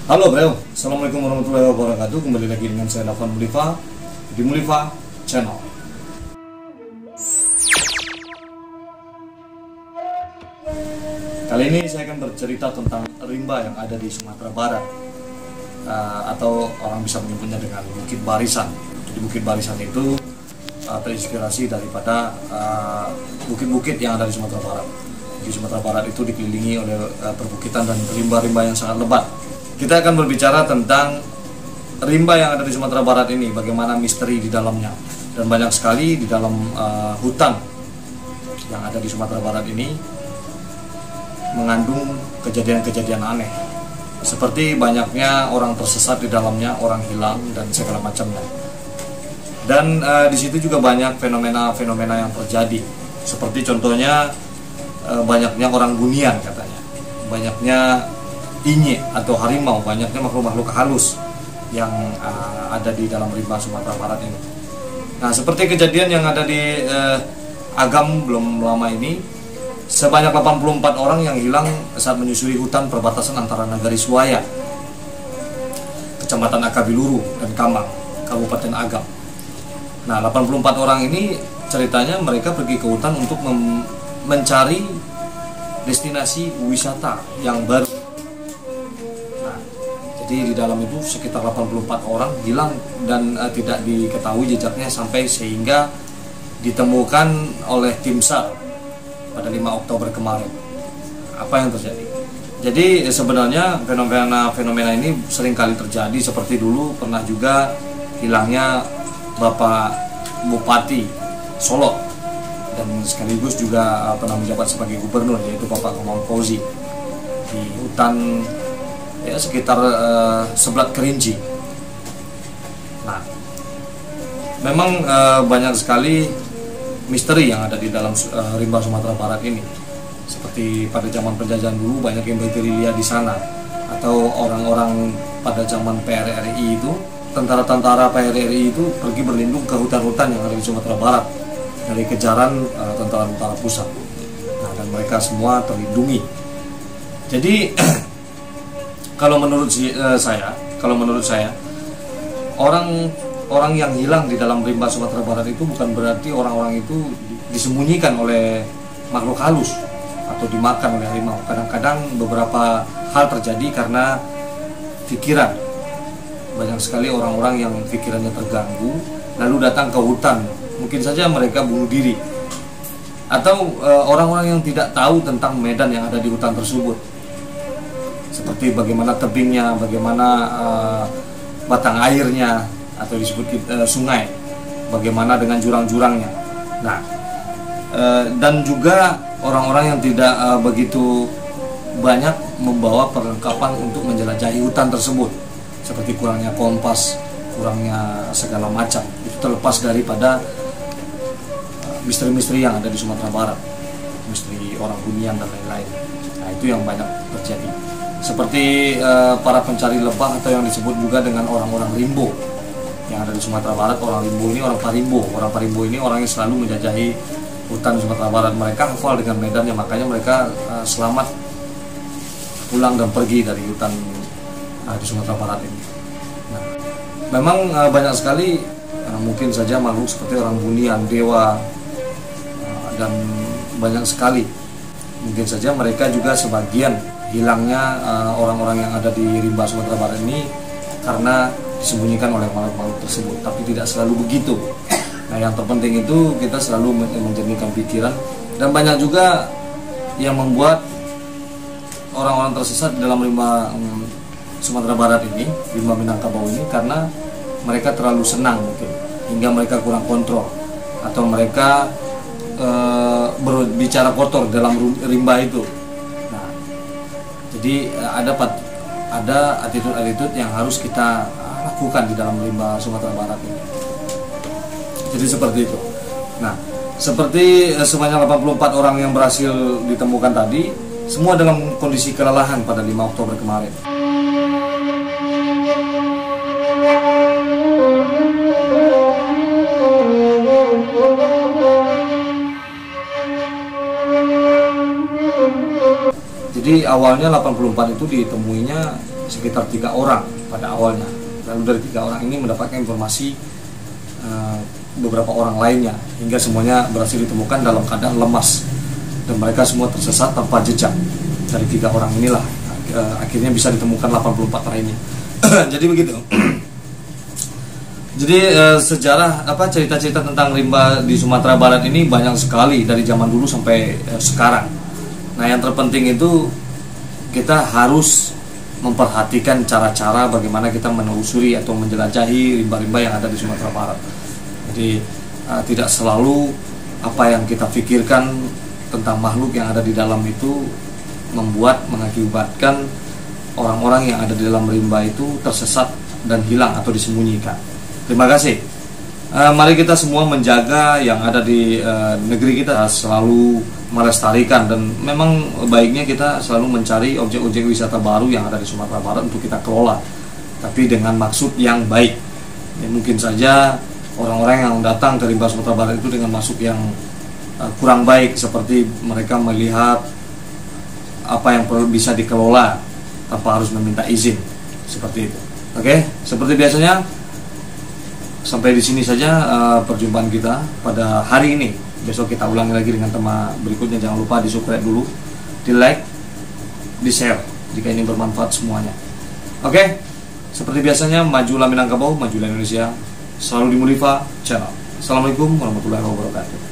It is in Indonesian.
Halo bro, Assalamualaikum warahmatullahi wabarakatuh. Kembali lagi dengan saya Dafan Mulifa di Mulifa Channel. Kali ini saya akan bercerita tentang rimba yang ada di Sumatera Barat, atau orang bisa menyebutnya dengan Bukit Barisan. Di Bukit Barisan itu terinspirasi daripada bukit-bukit yang ada di Sumatera Barat. Di Sumatera Barat itu dikelilingi oleh perbukitan dan rimba-rimba yang sangat lebat. Kita akan berbicara tentang rimba yang ada di Sumatera Barat ini, bagaimana misteri di dalamnya. Dan banyak sekali di dalam hutan yang ada di Sumatera Barat ini mengandung kejadian-kejadian aneh. Seperti banyaknya orang tersesat di dalamnya, orang hilang, dan segala macamnya. Dan di situ juga banyak fenomena-fenomena yang terjadi. Seperti contohnya banyaknya orang bunian katanya, banyaknya inye atau harimau, banyaknya makhluk-makhluk halus yang ada di dalam rimba Sumatera Barat ini. Nah, seperti kejadian yang ada di Agam belum lama ini, sebanyak 84 orang yang hilang saat menyusuri hutan perbatasan antara Nagari Suwaya, Kecamatan Akabiluru, dan Kamang, Kabupaten Agam. Nah, 84 orang ini ceritanya mereka pergi ke hutan untuk mencari destinasi wisata yang baru. Jadi di dalam itu sekitar 84 orang hilang dan tidak diketahui jejaknya sampai sehingga ditemukan oleh tim SAR pada 5 Oktober kemarin. Apa yang terjadi? Jadi sebenarnya fenomena ini sering kali terjadi. Seperti dulu pernah juga hilangnya Bapak Bupati Solo dan sekaligus juga pernah menjabat sebagai gubernur, yaitu Bapak Komang Fauzi, di hutan ya sekitar Sebelat Kerinci. Nah, memang banyak sekali misteri yang ada di dalam rimba Sumatera Barat ini. Seperti pada zaman penjajahan dulu banyak yang bergerilya di sana, atau orang-orang pada zaman PRRI itu, tentara-tentara PRRI itu pergi berlindung ke hutan-hutan yang ada di Sumatera Barat dari kejaran tentara-tentara pusat. Nah, dan mereka semua terlindungi. Jadi kalau menurut saya, orang yang hilang di dalam rimba Sumatera Barat itu bukan berarti orang-orang itu disembunyikan oleh makhluk halus atau dimakan oleh harimau. Kadang-kadang beberapa hal terjadi karena pikiran. Banyak sekali orang-orang yang pikirannya terganggu lalu datang ke hutan. Mungkin saja mereka bunuh diri. Atau orang-orang yang tidak tahu tentang medan yang ada di hutan tersebut. Seperti bagaimana tebingnya, bagaimana batang airnya, atau disebut sungai, bagaimana dengan jurang-jurangnya. Nah, dan juga orang-orang yang tidak begitu banyak membawa perlengkapan untuk menjelajahi hutan tersebut, seperti kurangnya kompas, kurangnya segala macam. Itu terlepas daripada misteri-misteri yang ada di Sumatera Barat, misteri orang bunian dan lain-lain. Nah, itu yang banyak terjadi. Seperti para pencari lebah atau yang disebut juga dengan orang-orang rimbo yang ada di Sumatera Barat. Orang rimbo ini orang Parimbo. Orang Parimbo ini orang yang selalu menjajahi hutan Sumatera Barat. Mereka hafal dengan medannya, makanya mereka selamat pulang dan pergi dari hutan di Sumatera Barat ini. Nah, memang banyak sekali mungkin saja makhluk seperti orang bunian, dewa, dan banyak sekali. Mungkin saja mereka juga sebagian hilangnya orang-orang yang ada di rimba Sumatera Barat ini karena disembunyikan oleh makhluk-makhluk tersebut, tapi tidak selalu begitu. Nah, yang terpenting itu kita selalu menjernihkan pikiran, dan banyak juga yang membuat orang-orang tersesat di dalam rimba Sumatera Barat ini, rimba Minangkabau ini, karena mereka terlalu senang mungkin, hingga mereka kurang kontrol, atau mereka berbicara kotor dalam rimba itu. Jadi ada attitude yang harus kita lakukan di dalam rimba Sumatera Barat ini. Jadi seperti itu. Nah, seperti sebanyak 84 orang yang berhasil ditemukan tadi, semua dalam kondisi kelelahan pada 5 Oktober kemarin. Jadi awalnya 84 itu ditemuinya sekitar 3 orang pada awalnya. Lalu dari 3 orang ini mendapatkan informasi beberapa orang lainnya, hingga semuanya berhasil ditemukan dalam keadaan lemas dan mereka semua tersesat tanpa jejak. Dari 3 orang inilah akhirnya bisa ditemukan 84 lainnya. Jadi begitu. Jadi sejarah cerita-cerita tentang rimba di Sumatera Barat ini banyak sekali dari zaman dulu sampai sekarang. Nah, yang terpenting itu kita harus memperhatikan cara-cara bagaimana kita menelusuri atau menjelajahi rimba-rimba yang ada di Sumatera Barat. Jadi tidak selalu apa yang kita pikirkan tentang makhluk yang ada di dalam itu mengakibatkan orang-orang yang ada di dalam rimba itu tersesat dan hilang atau disembunyikan. Terima kasih. Mari kita semua menjaga yang ada di negeri kita, selalu melestarikan, dan memang baiknya kita selalu mencari objek-objek wisata baru yang ada di Sumatera Barat untuk kita kelola, tapi dengan maksud yang baik. Ya, mungkin saja orang-orang yang datang ke rimba Sumatera Barat itu dengan maksud yang kurang baik, seperti mereka melihat apa yang perlu bisa dikelola tanpa harus meminta izin, seperti itu. Oke, seperti biasanya. Sampai di sini saja perjumpaan kita pada hari ini. Besok kita ulangi lagi dengan tema berikutnya. Jangan lupa di subscribe dulu, di like, di share jika ini bermanfaat semuanya. Oke, seperti biasanya, majulah Minangkabau, majulah Indonesia, selalu di Mulifa Channel. Assalamualaikum warahmatullahi wabarakatuh.